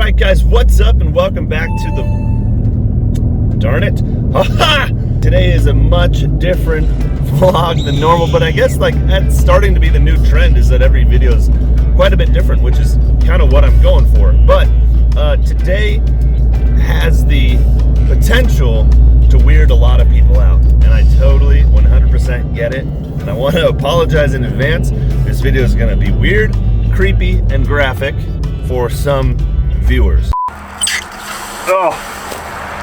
Alright guys, what's up and welcome back to the... Darn it. Today is a much different vlog than normal, but I guess like that's starting to be the new trend, is that every video is quite a bit different, which is kind of what I'm going for. But today has the potential to weird a lot of people out, and I totally 100% get it, and I want to apologize in advance. This video is going to be weird, creepy, and graphic for some viewers. Oh,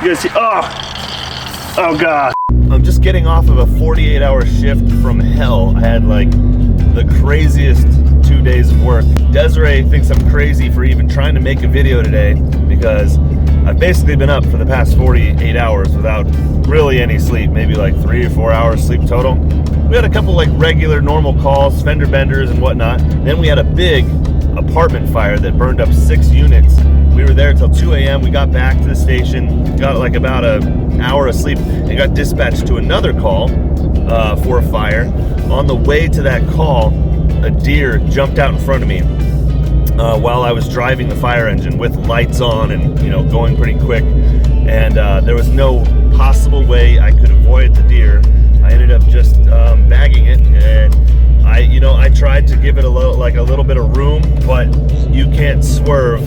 you guys see? Oh God. I'm just getting off of a 48-hour shift from hell. I had like the craziest 2 days of work. Desiree thinks I'm crazy for even trying to make a video today because I've basically been up for the past 48 hours without really any sleep, maybe like 3 or 4 hours sleep total. We had a couple like regular normal calls, fender benders and whatnot. Then we had a big apartment fire that burned up 6 units. We were there till 2 a.m. We got back to the station, got like about an hour of sleep, and got dispatched to another call for a fire. On the way to that call, a deer jumped out in front of me while I was driving the fire engine with lights on and going pretty quick. And there was no possible way I could avoid the deer. I ended up just bagging it, and I tried to give it a little bit of room, but you can't swerve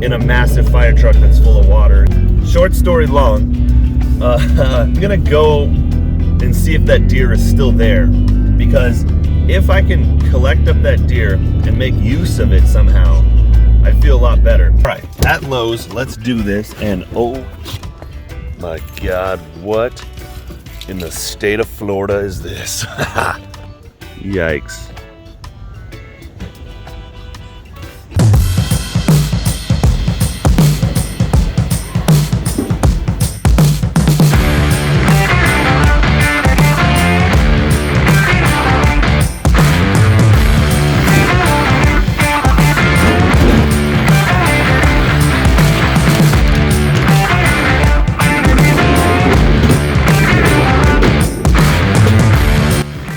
in a massive fire truck that's full of water. Short story long, I'm gonna go and see if that deer is still there, because if I can collect up that deer and make use of it somehow, I feel a lot better. All right, at Lowe's, let's do this. And oh my God, what in the state of Florida is this? Yikes.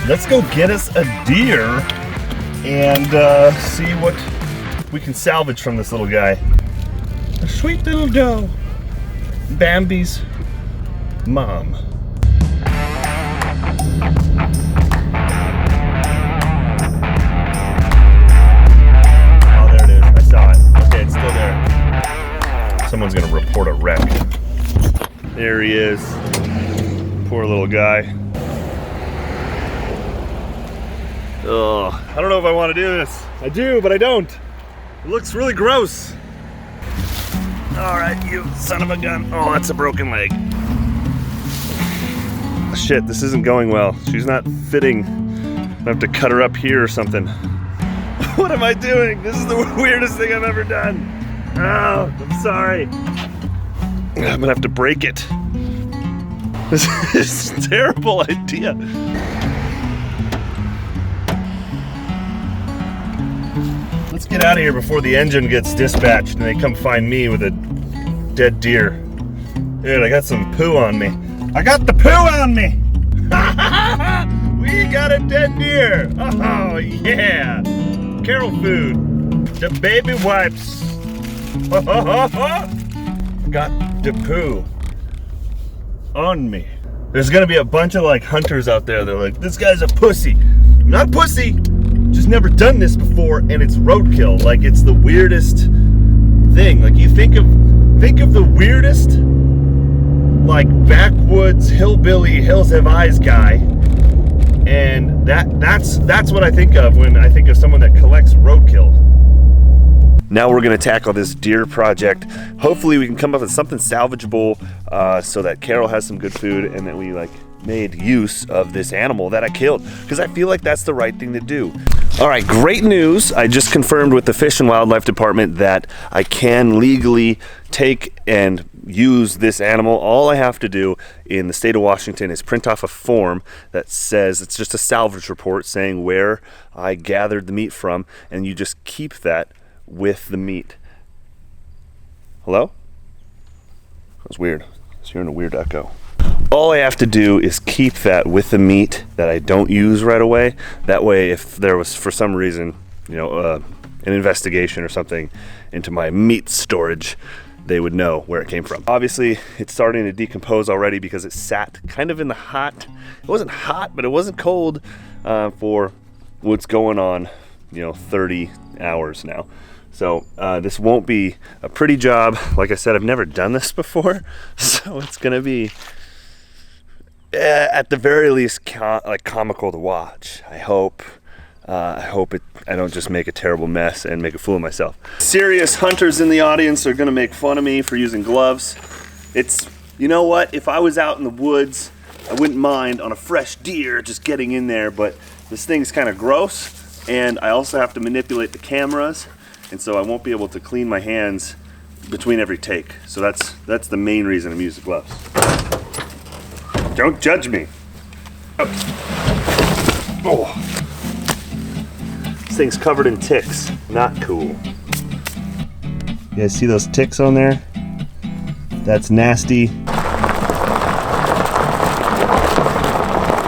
Let's go get us a deer and see what we can salvage from this little guy. A sweet little doe. Bambi's mom. Oh, there it is. I saw it. Okay, it's still there. Someone's gonna report a wreck. There he is. Poor little guy. Ugh, I don't know if I want to do this. I do, but I don't. It looks really gross. All right, you son of a gun. Oh, that's a broken leg. Shit, this isn't going well. She's not fitting. I have to cut her up here or something. What am I doing? This is the weirdest thing I've ever done. Oh, I'm sorry. I'm gonna have to break it. This is a terrible idea. Let's get out of here before the engine gets dispatched and they come find me with a dead deer. Dude, I got some poo on me. I got the poo on me! We got a dead deer! Oh, yeah! Carol food. The baby wipes. Got the poo on me. There's gonna be a bunch of like hunters out there. They're like, this guy's a pussy. I'm not a pussy. Just never done this before, and it's roadkill. Like, it's the weirdest thing. Like, you think of the weirdest like backwoods hillbilly hills have eyes guy, and that's what I think of when I think of someone that collects roadkill. Now we're gonna tackle this deer project. Hopefully we can come up with something salvageable so that Carol has some good food and that we like made use of this animal that I killed, because I feel like that's the right thing to do. All right, great news. I just confirmed with the Fish and Wildlife Department that I can legally take and use this animal. All I have to do in the state of Washington is print off a form that says, it's just a salvage report saying where I gathered the meat from, and you just keep that with the meat. Hello? That was weird. I was hearing a weird echo. All I have to do is keep that with the meat that I don't use right away. That way, if there was, for some reason, an investigation or something into my meat storage, they would know where it came from. Obviously, it's starting to decompose already because it sat kind of in the hot. It wasn't hot, but it wasn't cold for what's going on, 30 hours now. So this won't be a pretty job. Like I said, I've never done this before, so it's gonna be at the very least comical to watch. I hope I don't just make a terrible mess and make a fool of myself. Serious hunters in the audience are gonna make fun of me for using gloves. You know what? If I was out in the woods, I wouldn't mind on a fresh deer just getting in there, but this thing's kind of gross, and I also have to manipulate the cameras, and so I won't be able to clean my hands between every take. So that's the main reason I'm using gloves. Don't judge me. Oh. This thing's covered in ticks. Not cool. You guys see those ticks on there? That's nasty.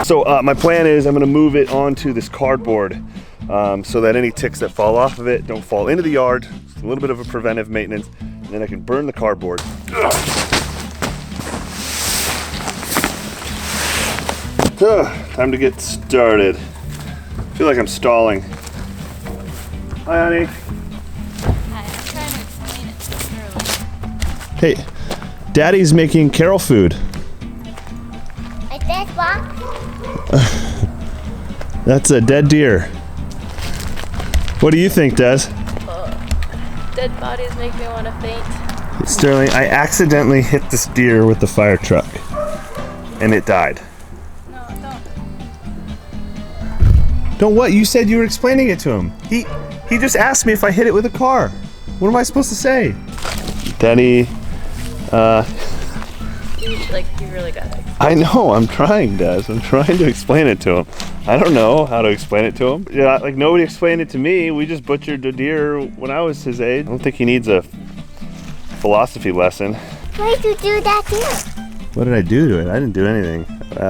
So my plan is I'm gonna move it onto this cardboard so that any ticks that fall off of it don't fall into the yard. It's a little bit of a preventive maintenance, and then I can burn the cardboard. Time to get started. I feel like I'm stalling. Hi, honey. Hi, I'm trying to explain it to Sterling. Hey, Daddy's making Carol food. Like this box? That's a dead deer. What do you think, Des? Dead bodies make me want to faint. Sterling, I accidentally hit this deer with the fire truck, and it died. No, don't. Don't what? You said you were explaining it to him. He just asked me if I hit it with a car. What am I supposed to say? Daddy, You really got it. I know, I'm trying, Des. I'm trying to explain it to him. I don't know how to explain it to him. Yeah, like nobody explained it to me. We just butchered a deer when I was his age. I don't think he needs a philosophy lesson. Why did you do that deer? What did I do to it? I didn't do anything.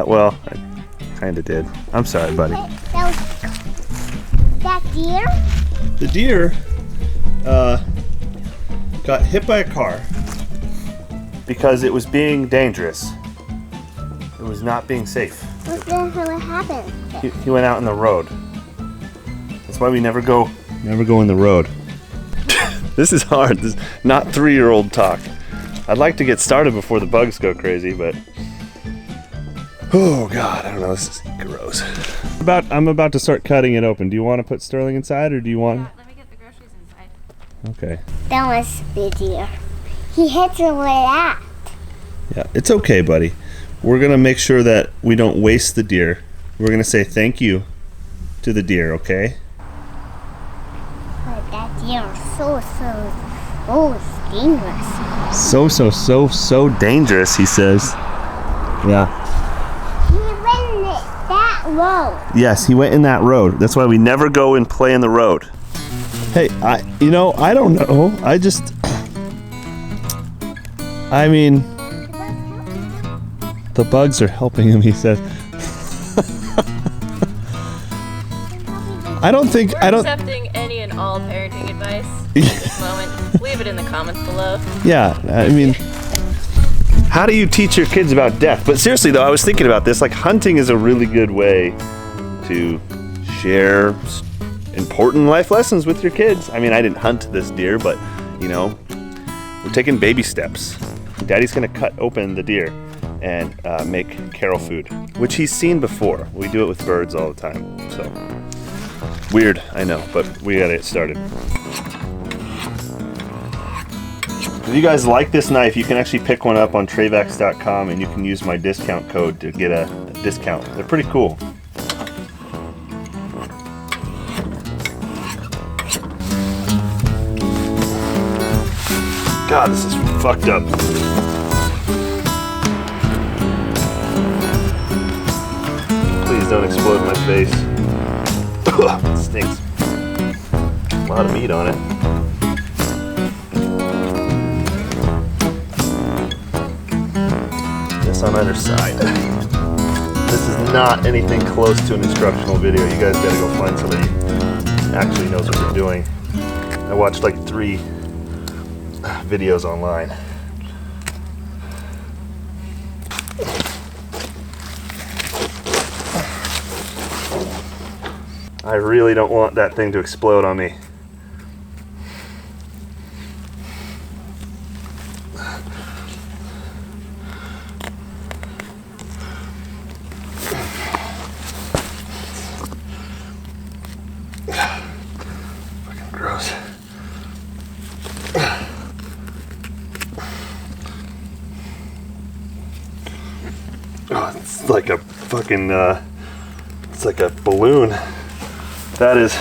Well, I kind of did. I'm sorry, buddy. That deer? The deer got hit by a car because it was being dangerous. It was not being safe. What happened? He went out in the road. That's why we never go in the road. This is hard. This is not 3-year-old talk. I'd like to get started before the bugs go crazy, but oh God, I don't know. This is gross. I'm about to start cutting it open. Do you want to put Sterling inside, or do you want? Let me get the groceries inside. Okay. That was the deer. He hits it with that. Yeah, it's okay, buddy. We're gonna make sure that we don't waste the deer. We're gonna say thank you to the deer, okay? But that deer is so dangerous. So dangerous, he says. Yeah. He went in that road. Yes, he went in that road. That's why we never go and play in the road. Hey, I don't know. I mean, the bugs are helping him, he says. I don't. Accepting any and all parenting advice at this moment. Leave it in the comments below. Yeah, I mean, how do you teach your kids about death? But seriously though, I was thinking about this. Like, hunting is a really good way to share important life lessons with your kids. I mean, I didn't hunt this deer, but we're taking baby steps. Daddy's gonna cut open the deer and make Carol food, which he's seen before. We do it with birds all the time, so. Weird, I know, but we gotta get started. If you guys like this knife, you can actually pick one up on Travax.com, and you can use my discount code to get a discount. They're pretty cool. God, this is fucked up. Please don't explode my face. It stinks. A lot of meat on it. This on either side. This is not anything close to an instructional video. You guys gotta go find somebody who actually knows what they're doing. I watched like 3 videos online. I really don't want that thing to explode on me. Fucking gross. Oh, it's like a fucking, it's like a balloon. That is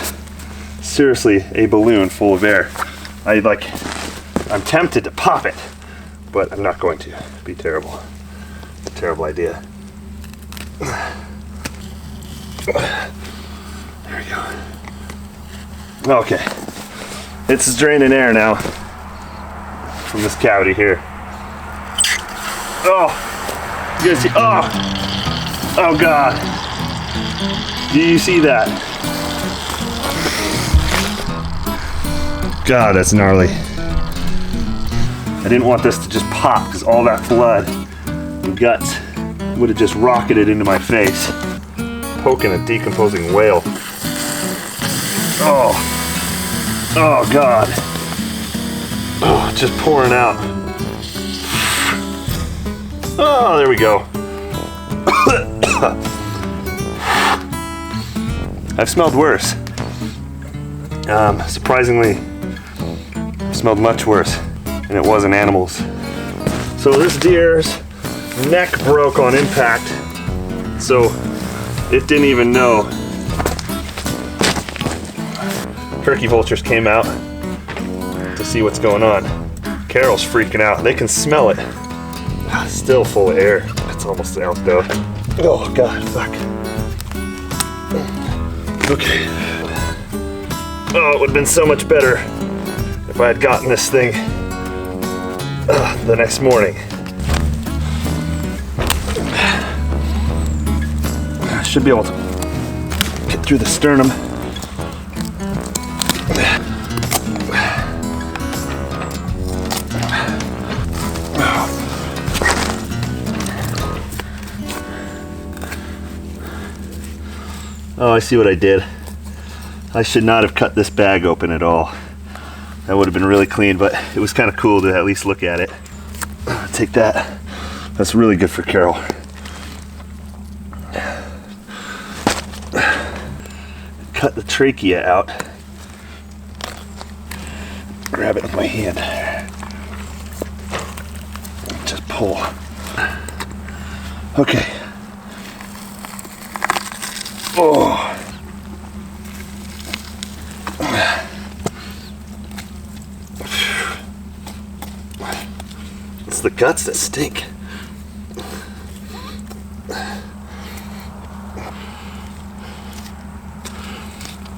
seriously a balloon full of air. I'm tempted to pop it, but I'm not going to. It'd be terrible. Terrible idea. There we go. Okay. It's draining air now from this cavity here. Oh! You guys see? Oh! Oh God! Do you see that? God, that's gnarly. I didn't want this to just pop because all that blood and guts would have just rocketed into my face, poking a decomposing whale. Oh, oh God. Oh, just pouring out. Oh, there we go. I've smelled worse. Surprisingly, smelled much worse, and it wasn't animals. So this deer's neck broke on impact, so it didn't even know. Turkey vultures came out to see what's going on. Carol's freaking out. They can smell it. Still full of air. It's almost out though. Oh God, fuck. Okay. Oh, it would have been so much better if I had gotten this thing the next morning. I should be able to get through the sternum. Oh, I see what I did. I should not have cut this bag open at all. That would have been really clean, but it was kind of cool to at least look at it. Take that. That's really good for Carol. Cut the trachea out. Grab it with my hand. Just pull. Okay. Oh. It's the guts that stink.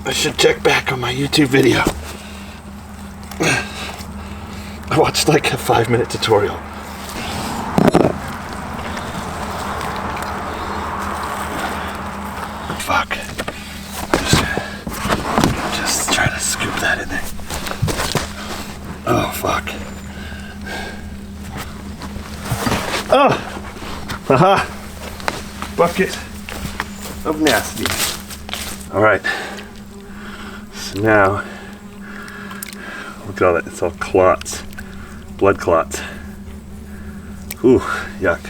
I should check back on my YouTube video. I watched like a 5-minute tutorial. Fuck. Just try to scoop that in there. Oh, fuck. Oh! Haha! Bucket of nasty. Alright. So now, look at all that. It's all clots. Blood clots. Ooh, yuck.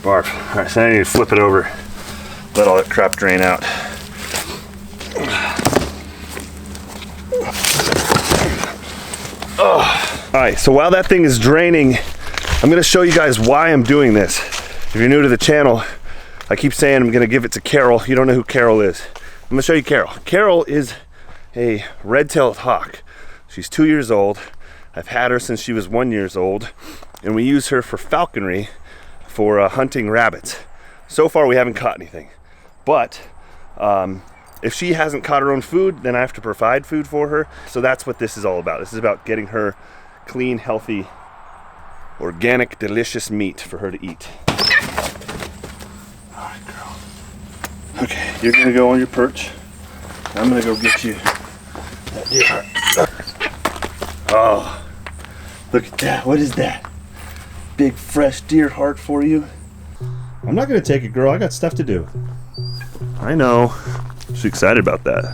Barf. Alright, so I need to flip it over. Let all that crap drain out. Oh. Alright, so while that thing is draining, I'm going to show you guys why I'm doing this. If you're new to the channel, I keep saying I'm going to give it to Carol. You don't know who Carol is. I'm going to show you Carol. Carol is a red-tailed hawk. She's 2 years old. I've had her since she was 1 year old, and we use her for falconry, for hunting rabbits. So far we haven't caught anything, but if she hasn't caught her own food, then I have to provide food for her. So that's what this is all about. This is about getting her clean, healthy, organic, delicious meat for her to eat. All right, girl. Okay, you're gonna go on your perch. I'm gonna go get you That deer heart. Oh, look at that. What is that? Big fresh deer heart for you. I'm not gonna take it, girl. I got stuff to do. I know. She's excited about that.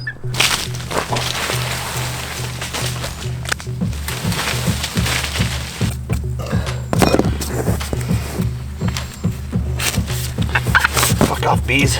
Fuck off, bees.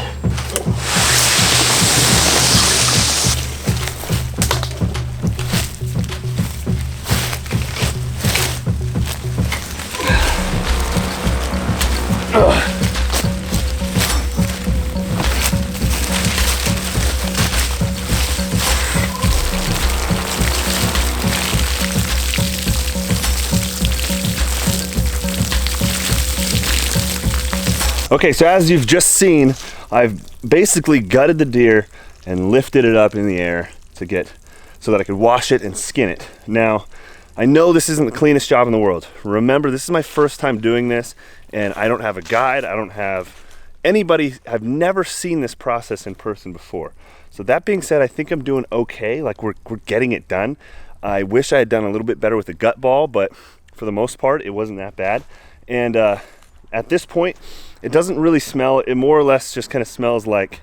Okay, so as you've just seen, I've basically gutted the deer and lifted it up in the air so that I could wash it and skin it. Now, I know this isn't the cleanest job in the world. Remember, this is my first time doing this, and I don't have a guide, I don't have anybody, I've never seen this process in person before. So that being said, I think I'm doing okay, like we're getting it done. I wish I had done a little bit better with the gut ball, but for the most part, it wasn't that bad. And at this point, it doesn't really smell, it more or less just kind of smells like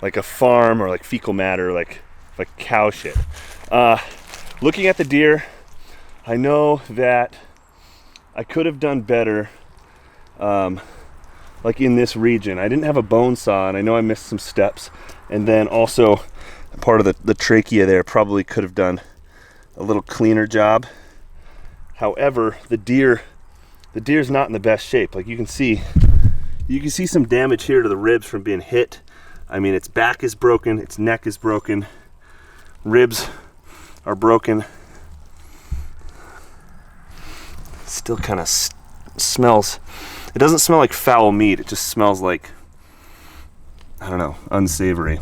a farm or like fecal matter, like cow shit. Looking at the deer, I know that I could have done better like in this region. I didn't have a bone saw, and I know I missed some steps, and then also part of the trachea there probably could have done a little cleaner job. However, the deer's not in the best shape. Like you can see some damage here to the ribs from being hit. I mean, its back is broken, its neck is broken, ribs are broken. It still kind of smells, it doesn't smell like foul meat, it just smells like, I don't know, unsavory.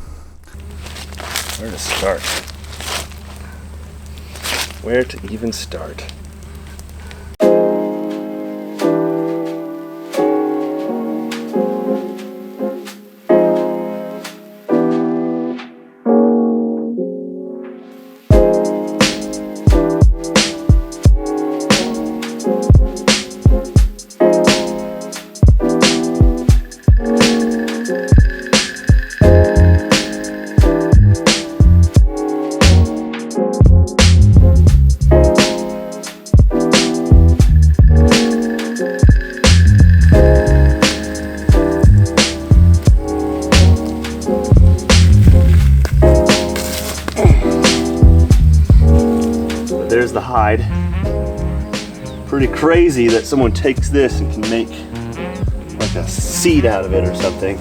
Where to start? Where to even start? There's the hide. Pretty crazy that someone takes this and can make like a seat out of it or something.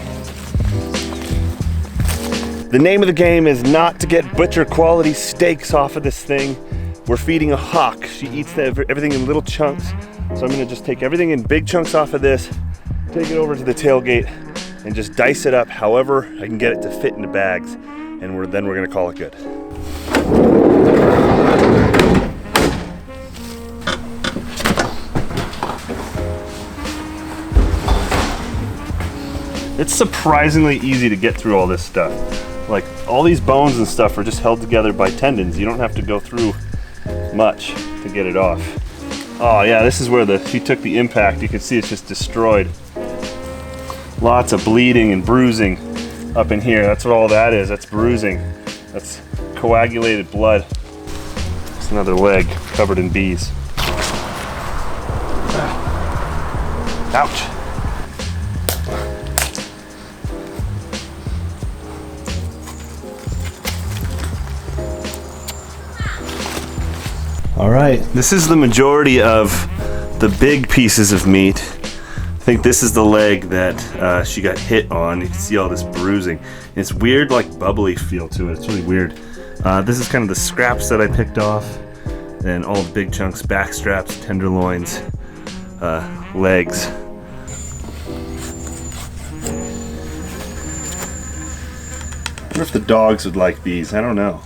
The name of the game is not to get butcher quality steaks off of this thing. We're feeding a hawk. She eats everything in little chunks. So I'm gonna just take everything in big chunks off of this, take it over to the tailgate, and just dice it up however I can get it to fit into bags. And then we're gonna call it good. It's surprisingly easy to get through all this stuff. Like, all these bones and stuff are just held together by tendons. You don't have to go through much to get it off. Oh yeah, this is where she took the impact. You can see it's just destroyed. Lots of bleeding and bruising up in here. That's what all that is. That's bruising. That's coagulated blood. It's another leg covered in bees. Ouch. All right, this is the majority of the big pieces of meat. I think this is the leg that she got hit on. You can see all this bruising. It's weird, like bubbly feel to it. It's really weird. This is kind of the scraps that I picked off, and all the big chunks, back straps, tenderloins, legs. I wonder if the dogs would like these. I don't know.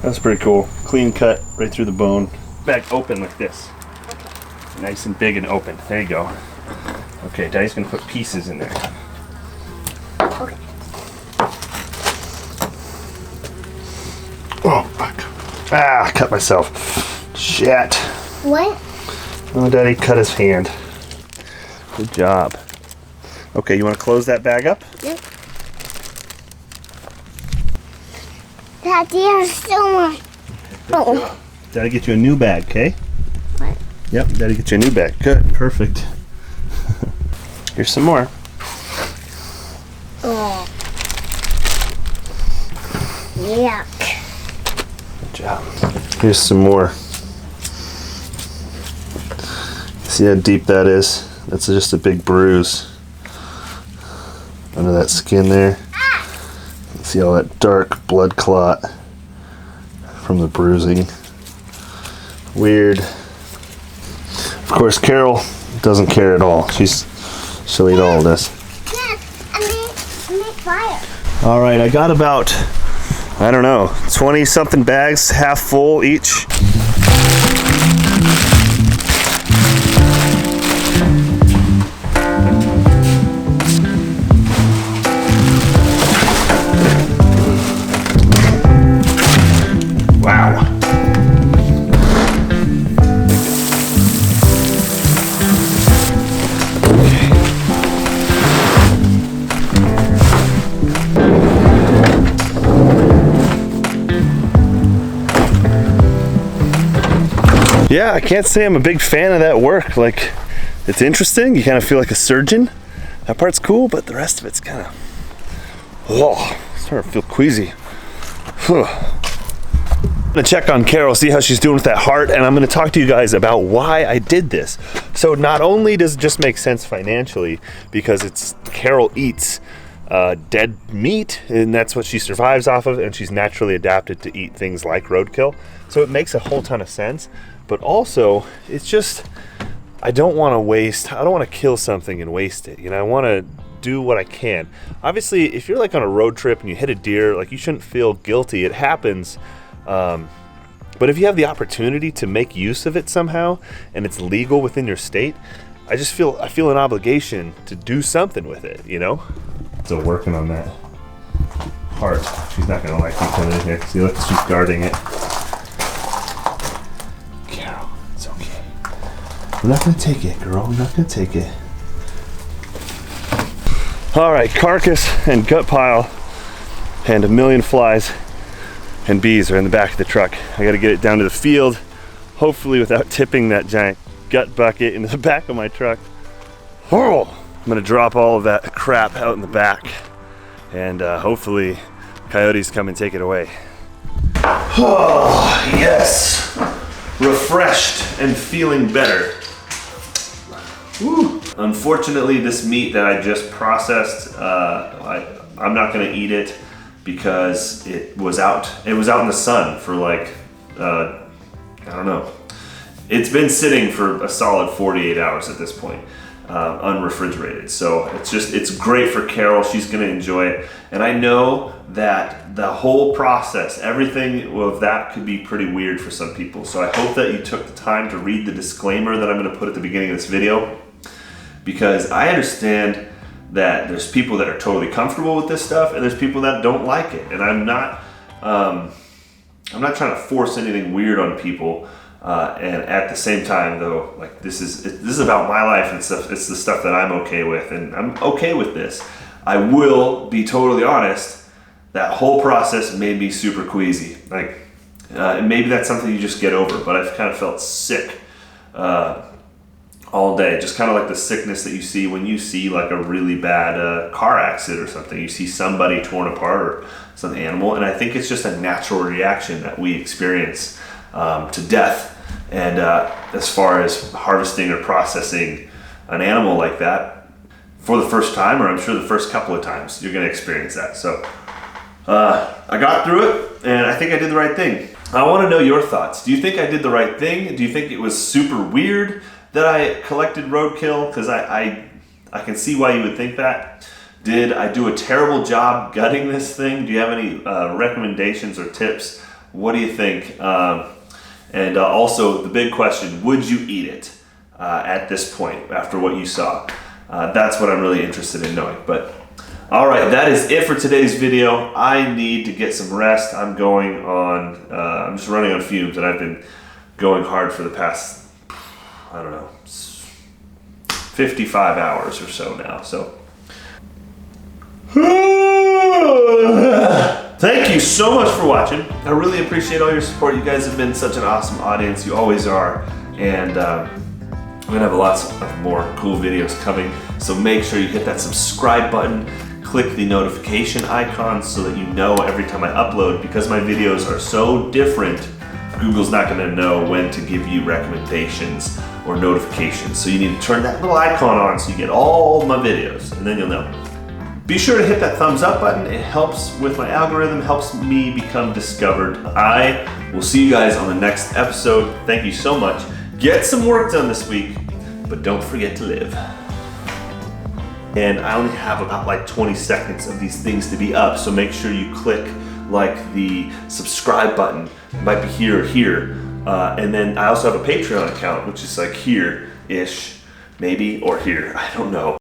That's pretty cool. Clean cut right through the bone. Back open like this. Nice and big and open. There you go. Okay, Daddy's gonna put pieces in there. Okay. Oh, fuck. Ah, I cut myself. Shit. What? Oh, Daddy cut his hand. Good job. Okay, you want to close that bag up? Yep. Daddy, there's so much. Oh. Daddy get you a new bag, okay? What? Yep, Daddy get you a new bag. Good, perfect. Here's some more. Oh. Yuck. Good job. Here's some more. See how deep that is? That's just a big bruise under that skin there. See all that dark blood clot from the bruising. Weird. Of course, Carol doesn't care at all. She'll eat all of this. Dad, I made fire. All right, I got about, I don't know, 20 something bags, half full each. Wow. Yeah, I can't say I'm a big fan of that work. Like, it's interesting. You kind of feel like a surgeon. That part's cool, but the rest of it's kind of, oh, starting to feel queasy. I'm gonna check on Carol, see how she's doing with that heart, and I'm gonna talk to you guys about why I did this. So not only does it just make sense financially, because Carol eats dead meat, and that's what she survives off of, and she's naturally adapted to eat things like roadkill. So it makes a whole ton of sense. But also, it's just, I don't want to kill something and waste it. You know, I want to do what I can. Obviously, if you're like on a road trip and you hit a deer, like, you shouldn't feel guilty. It happens. But if you have the opportunity to make use of it somehow, and it's legal within your state, I feel an obligation to do something with it, you know? Still working on that heart. She's not gonna like me coming in here. See, look, she's guarding it. Carol, it's okay. We're not gonna take it, girl. We're not gonna take it. All right, carcass and gut pile and a million flies and bees are in the back of the truck. I gotta get it down to the field, hopefully without tipping that giant gut bucket into the back of my truck. Oh, I'm gonna drop all of that crap out in the back, and hopefully coyotes come and take it away. Oh, yes. Refreshed and feeling better. Woo. Unfortunately, this meat that I just processed, I'm not gonna eat it because it was out in the sun for like, I don't know. It's been sitting for a solid 48 hours at this point, unrefrigerated. So it's great for Carol. She's gonna enjoy it. And I know that the whole process, everything of that could be pretty weird for some people. So I hope that you took the time to read the disclaimer that I'm gonna put at the beginning of this video, because I understand that there's people that are totally comfortable with this stuff and there's people that don't like it. And I'm not trying to force anything weird on people. And at the same time, though, like, this is about my life and stuff. It's the stuff that I'm okay with, and I'm okay with this. I will be totally honest. That whole process made me super queasy. Like, and maybe that's something you just get over. But I've kind of felt sick all day. Just kind of like the sickness that you see when you see like a really bad car accident or something. You see somebody torn apart or some animal, and I think it's just a natural reaction that we experience to death. And as far as harvesting or processing an animal like that for the first time, or I'm sure the first couple of times, you're going to experience that. So I got through it, and I think I did the right thing. I want to know your thoughts. Do you think I did the right thing? Do you think it was super weird that I collected roadkill? Because I can see why you would think that. Did I do a terrible job gutting this thing? Do you have any recommendations or tips? What do you think? And also the big question, would you eat it at this point after what you saw? That's what I'm really interested in knowing. But all right, that is it for today's video. I need to get some rest. I'm going on, I'm just running on fumes, and I've been going hard for the past, I don't know, 55 hours or so now. So thank you so much for watching. I really appreciate all your support. You guys have been such an awesome audience. You always are. And we're gonna have lots of more cool videos coming. So make sure you hit that subscribe button, click the notification icon so that you know every time I upload. Because my videos are so different, Google's not gonna know when to give you recommendations or notifications. So you need to turn that little icon on so you get all my videos, and then you'll know. Be sure to hit that thumbs up button. It helps with my algorithm, helps me become discovered. I will see you guys on the next episode. Thank you so much. Get some work done this week, but don't forget to live. And I only have about like 20 seconds of these things to be up, so make sure you click like the subscribe button. It might be here or here. And then I also have a Patreon account, which is like here-ish, maybe, or here, I don't know.